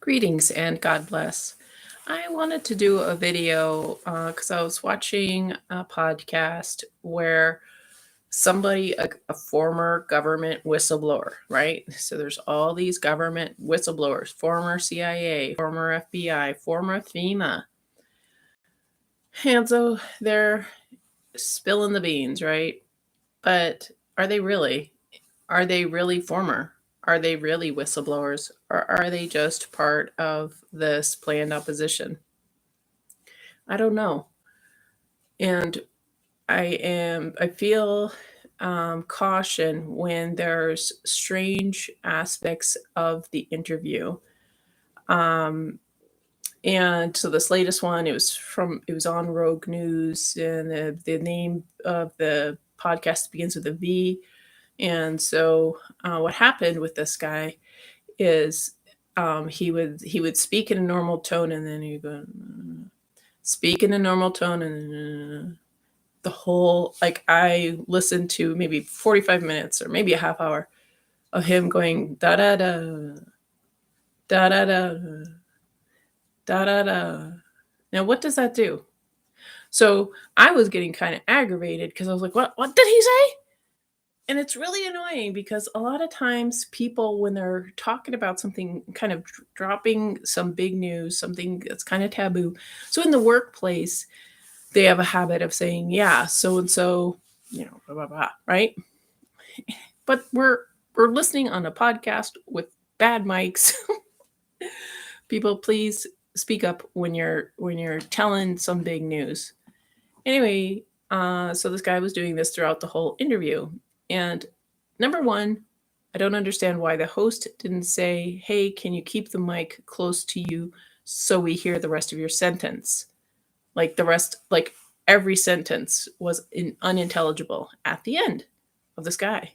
Greetings and God bless. I wanted to do a video because I was watching a podcast where a former government whistleblower, right? So there's all these government whistleblowers, former CIA, former FBI, former FEMA. And so they're spilling the beans, right? But are they really? Are they really former? Are they really whistleblowers? Or are they just part of this planned opposition? I don't know. And I feel caution when there's strange aspects of the interview. Um, and so this latest one, it was on Rogue News, and the name of the podcast begins with a V. And so what happened with this guy is he would speak in a normal tone, and then he'd go speak in a normal tone, and the whole, like, I listened to maybe 45 minutes or maybe a half hour of him going da da da da da da da da da. Now what does that do? So I was getting kind of aggravated because I was like, what did he say? And it's really annoying because a lot of times people, when they're talking about something, kind of dropping some big news, something that's kind of taboo. So in the workplace, they have a habit of saying, yeah, so and so, blah, blah, blah, right? But we're listening on a podcast with bad mics. People, please speak up when you're telling some big news. Anyway, so this guy was doing this throughout the whole interview. And number one, I don't understand why the host didn't say, hey, can you keep the mic close to you so we hear the rest of your sentence? Like every sentence was unintelligible at the end of this guy.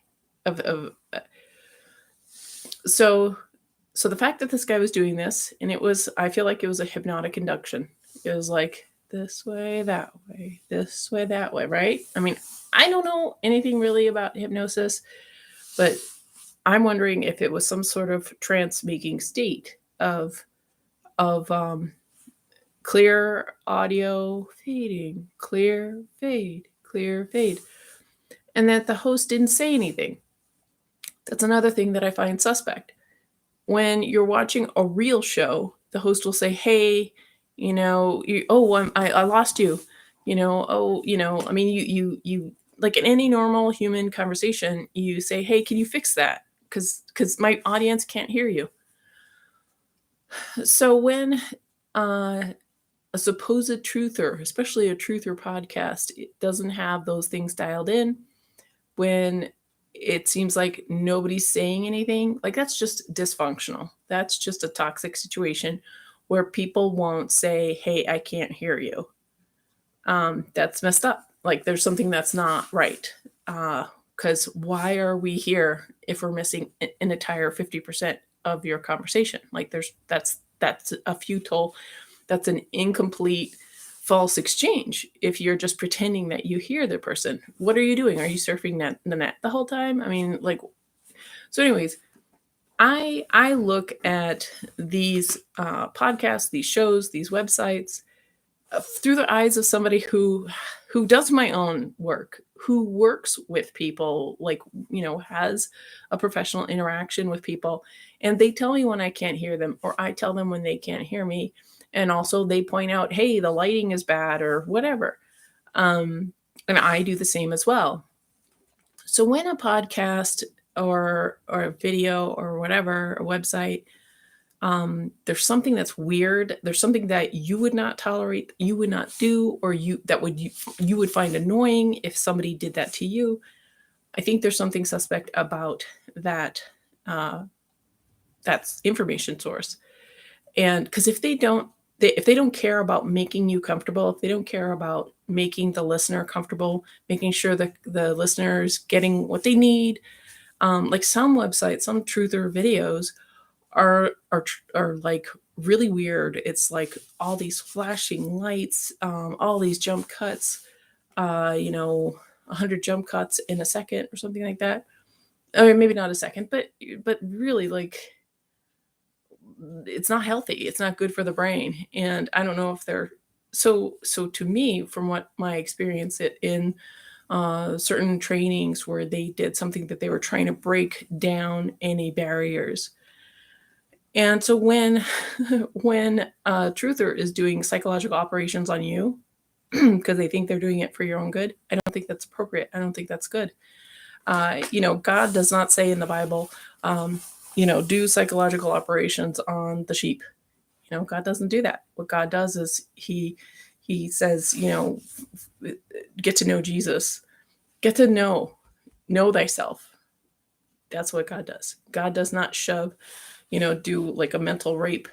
So the fact that this guy was doing this, and I feel like it was a hypnotic induction. It was like this way, that way, this way, that way, right? I mean, I don't know anything really about hypnosis, but I'm wondering if it was some sort of trance-making state of clear audio fading, clear fade, and that the host didn't say anything. That's another thing that I find suspect. When you're watching a real show, the host will say, hey, I lost you, I mean, you like in any normal human conversation, you say, hey, can you fix that? Because my audience can't hear you. So when a supposed truther, especially a truther podcast, it doesn't have those things dialed in, when it seems like nobody's saying anything, like, that's just dysfunctional. That's just a toxic situation where people won't say, hey, I can't hear you. That's messed up. Like, there's something that's not right. Because why are we here if we're missing an entire 50% of your conversation? Like, that's a futile, that's an incomplete, false exchange. If you're just pretending that you hear the person, what are you doing? Are you surfing the net the whole time? I mean, like, so anyways, I look at these podcasts, these shows, these websites through the eyes of somebody who does my own work, who works with people, like, has a professional interaction with people, and they tell me when I can't hear them, or I tell them when they can't hear me. And also they point out, hey, the lighting is bad or whatever. And I do the same as well. So when a podcast or a video or whatever, a website, there's something that's weird, there's something that you would not tolerate, you would not do, or you would find annoying if somebody did that to you, I think there's something suspect about that that's information source. And because if they don't care about making you comfortable, if they don't care about making the listener comfortable, making sure that the listener's getting what they need, like some websites, some truther videos are like really weird. It's like all these flashing lights, all these jump cuts, 100 jump cuts in a second or something like that. Or maybe not a second, but really, like, it's not healthy. It's not good for the brain. And I don't know if they're so to me, from what my experience in certain trainings where they did something that they were trying to break down any barriers. And so when when a truther is doing psychological operations on you because they think they're doing it for your own good, I don't think that's appropriate. I don't think that's good. God does not say in the Bible, do psychological operations on the sheep. God doesn't do that. What God does is he says, get to know Jesus, get to know thyself. That's what God does. God does not shove, do like a mental rape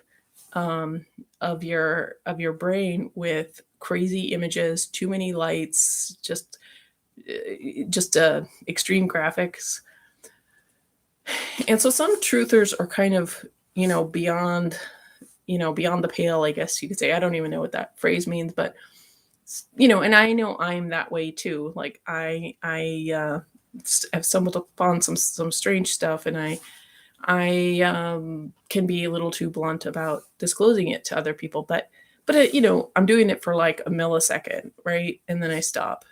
of your brain with crazy images, too many lights, just extreme graphics. And so some truthers are kind of, beyond the pale, I guess you could say. I don't even know what that phrase means, but and I know I'm that way too. Like I have stumbled upon some strange stuff, and I can be a little too blunt about disclosing it to other people, but I'm doing it for like a millisecond, right? And then I stop.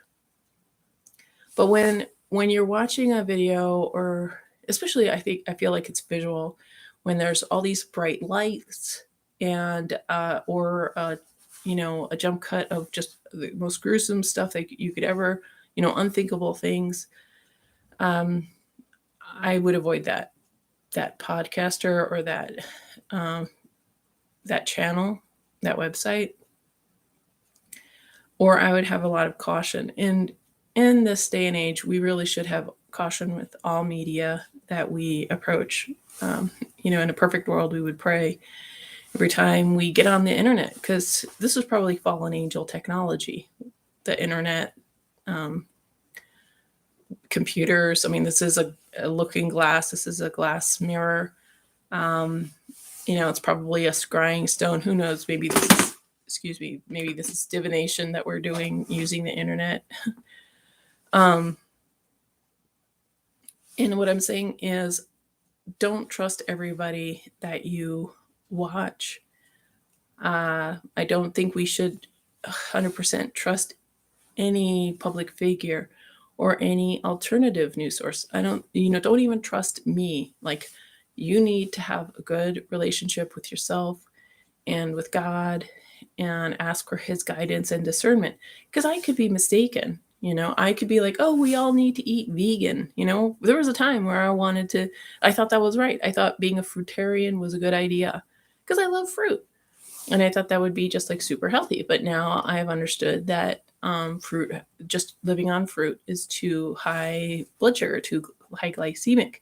But when you're watching a video, or especially I feel like it's visual, when there's all these bright lights and or a jump cut of just the most gruesome stuff that you could ever, unthinkable things, um, I would avoid that podcaster or um, that channel, that website, or I would have a lot of caution. And in this day and age, we really should have caution with all media that we approach. In a perfect world, we would pray every time we get on the internet, because this is probably fallen angel technology, the internet, computers. I mean, this is a looking glass. This is a glass mirror. It's probably a scrying stone. Who knows? Maybe this is, excuse me, maybe this is divination that we're doing using the internet. And what I'm saying is, don't trust everybody that you watch. I don't think we should 100% trust any public figure or any alternative news source. Don't even trust me. Like, you need to have a good relationship with yourself and with God, and ask for his guidance and discernment, because I could be mistaken. I could be like, oh, we all need to eat vegan. There was a time where I thought that was right. I thought being a fruitarian was a good idea because I love fruit. And I thought that would be just like super healthy. But now I've understood that fruit, just living on fruit, is too high blood sugar, too high glycemic.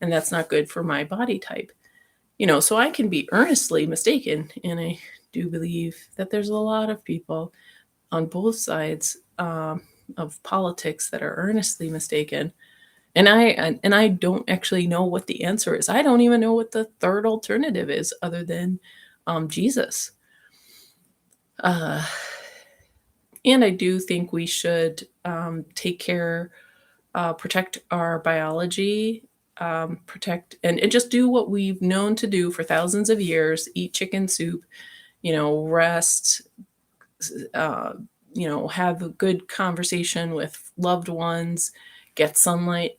And that's not good for my body type. So I can be earnestly mistaken. And I do believe that there's a lot of people on both sides of politics that are earnestly mistaken. And I don't actually know what the answer is. I don't even know what the third alternative is other than Jesus. And I do think we should take care, protect our biology, protect and just do what we've known to do for thousands of years: eat chicken soup, rest, have a good conversation with loved ones, get sunlight.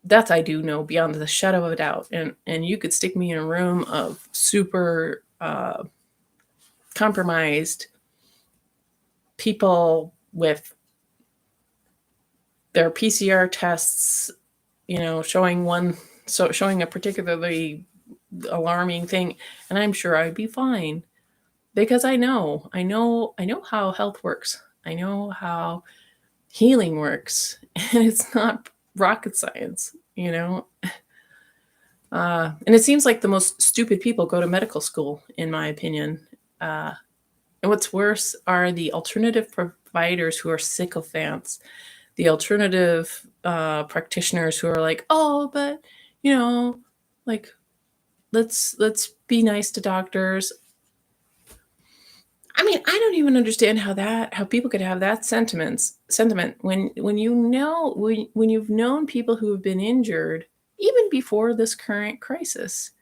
That I do know beyond the shadow of a doubt. And you could stick me in a room of super compromised people with their PCR tests, showing a particularly alarming thing, and I'm sure I'd be fine, because I know how health works. I know how healing works, and it's not rocket science. And it seems like the most stupid people go to medical school, in my opinion. And what's worse are the alternative providers who are sycophants, the alternative practitioners who are like, oh, but like, let's be nice to doctors. I mean, I don't even understand how people could have that sentiment when you've known people who have been injured even before this current crisis.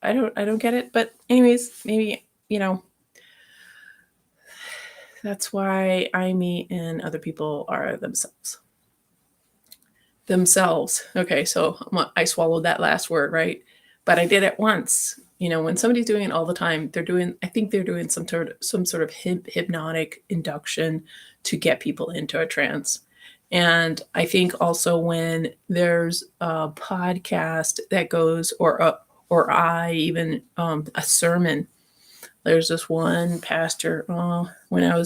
I don't get it. But anyways, maybe, that's why I meet and other people are themselves. Themselves. Okay, so I swallowed that last word, right? But I did it once. When somebody's doing it all the time, I think they're doing some sort of hypnotic induction to get people into a trance. And I think also when there's a podcast that goes, or I even a sermon. There's this one pastor. When I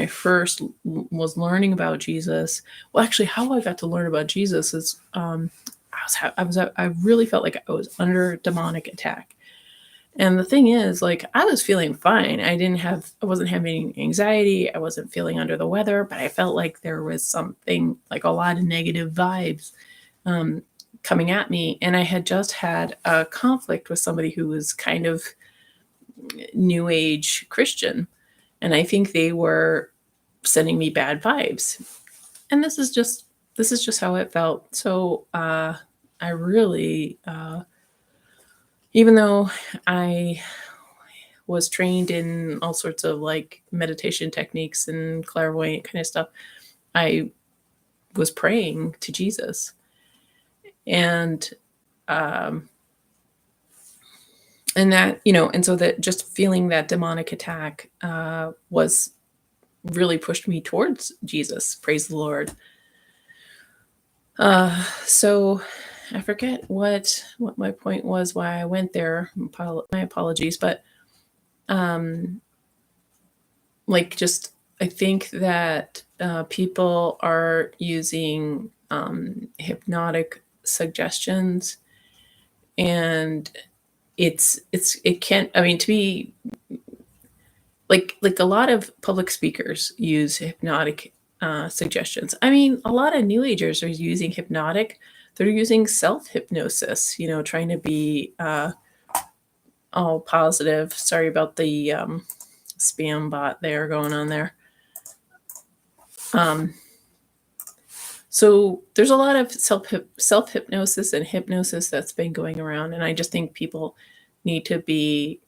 first was learning about Jesus. Well, actually, how I got to learn about Jesus is I really felt like I was under demonic attack. And the thing is, like, I was feeling fine. I wasn't having anxiety. I wasn't feeling under the weather, but I felt like there was something, like a lot of negative vibes um, coming at me. And I had just had a conflict with somebody who was kind of new age Christian. And I think they were sending me bad vibes. And this is just how it felt. So I really, even though I was trained in all sorts of like meditation techniques and clairvoyant kind of stuff, I was praying to Jesus. And um, and so that just feeling that demonic attack was really pushed me towards Jesus. Praise the Lord. So I forget what my point was, why I went there. My apologies, but um, like, just I think that people are using hypnotic suggestions, and it can't. I mean, to be like a lot of public speakers use hypnotic suggestions. I mean, a lot of new agers are using hypnotic. They're using self hypnosis. Trying to be all positive. Sorry about the spam bot there going on there. Um, so there's a lot of self hypnosis and hypnosis that's been going around, and I just think people need to be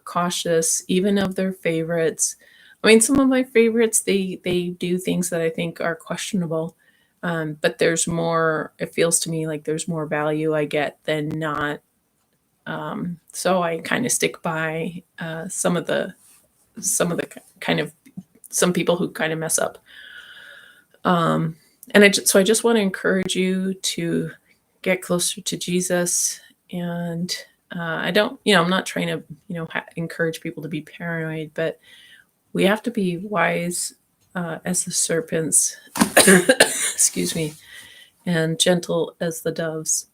cautious, even of their favorites. I mean, some of my favorites, they do things that I think are questionable, but there's more. It feels to me like there's more value I get than not. So I kind of stick by kind of some people who kind of mess up. Um, so I just want to encourage you to get closer to Jesus. And I don't, I'm not trying to, encourage people to be paranoid, but we have to be wise as the serpents, excuse me, and gentle as the doves.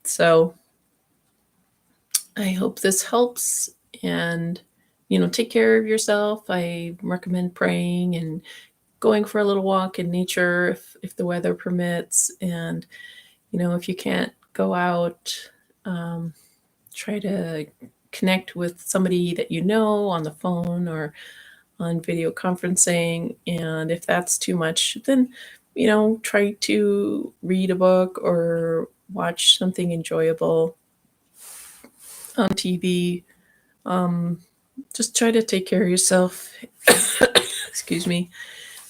So I hope this helps. And, take care of yourself. I recommend praying and going for a little walk in nature if the weather permits. And, if you can't go out, try to connect with somebody that you know on the phone or on video conferencing. And if that's too much, then, try to read a book or watch something enjoyable on TV. Just try to take care of yourself. Excuse me.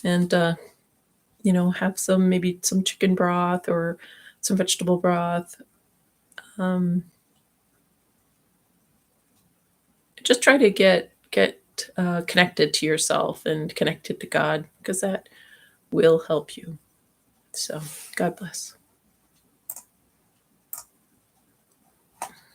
And, have maybe some chicken broth or some vegetable broth. Just try to get connected to yourself and connected to God, because that will help you. So God bless.